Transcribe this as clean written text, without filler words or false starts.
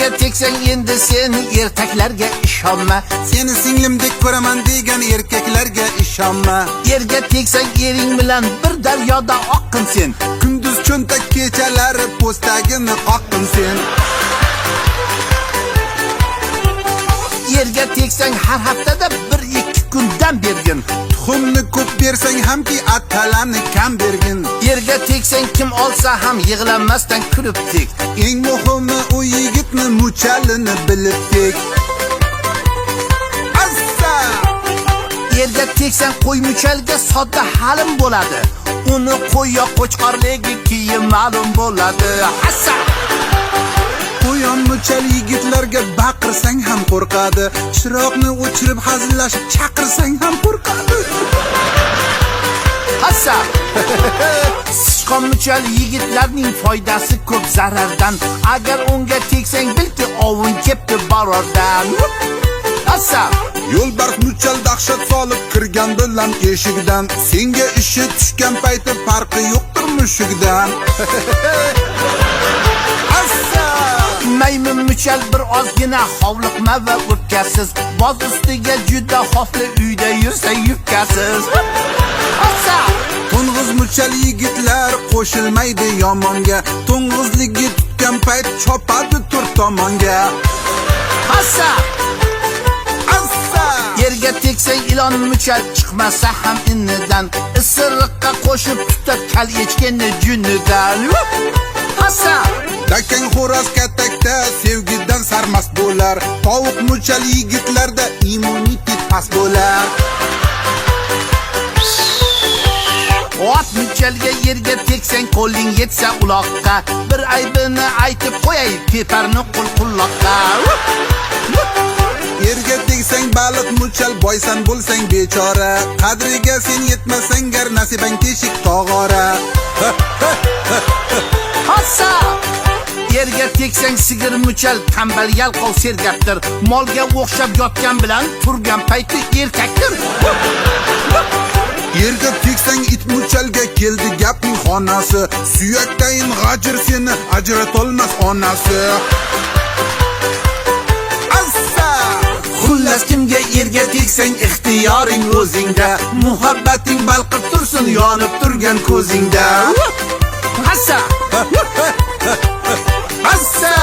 Yerga tegsang endi sen ertaklarga ishonma. Seni singlimdek ko'raman degan erkaklarga ishonma. Yerga tegsang ering bilan bir daryoda oqqin sen. Kunduz cho'ntak kechalari postagini qoqqin sen. Yerga tegsang har haftada 1-2 kundan bergin. Tuxumni ko'p bersang hamki atalani kam bergin. Yerga tegsang kim olsa ham yig'lanmasdan kulib tek. Eng muhimi u yigitni muchalini bilib tek. Assa! Yerga tegsang qo'y muchalga sodda halim bo'ladi. Uni qo'y yo qo'chqorligi keyin ma'lum bo'ladi. Assa! Qo'yon muchal yigitlarga baqirsang ham qo'rqadi. Chiroqni o'chirib hazillashib chaqirsang ham qo'rqadi. Assa! Sichqon muchal yigitlarning foydasi ko'p zarardan. Agar unga tegsang bilki ovun kepti barordan. Assa! Yo'lbars muchal dahshat solib kirgan bilan eshikdan. Senga ishi tushgan payti farqi yo'qdir mushukdan. Assa! Maymun muchal bir ozgina hovliqma va o'pkasiz. Boz ustiga juda xofli uyda yursa yubkasiz. Assa! To'ng'iz muchal yigitlar qo'shilmaydi yomonga. To'ng'izligi tutgan payt chopadi tur tomonga. Assa! Yerga tegsang ilon muchal chiqmasa ham innidan. Isiriqqa qo'shib tutab kal echkini junidan. Assa! Dakang xo'roz katakda sevgidan sarmast bo'lar. Tovuq muchal yigitlarda immunitet past bo'lar. Ot muchalga yerga tegsang qo'ling yetsa uloqqa. Bir aybini aytib qo'yay peparni qulquloqqa. Yerga tegsang baliq muchal boysan bo'lsang bechora. Qadriga sen yetmasang gar nasibang teshik tog'ora. Assa! Yerga tegsang sigir muchal kambal yalqov sergaptir. Molga o'xshab yotgan bilan turgan payti erkakdir. Yerga tegsang it muchalga keldi gapning xonasi. Suyakdayin g'ajir seni ajratolmas onasi. Assa! Xullas kimga yerga tegsang ixtiyoring o'zingda. Muhabbating balqib tursin yonib turgan ko'zingda. Assa! Assa!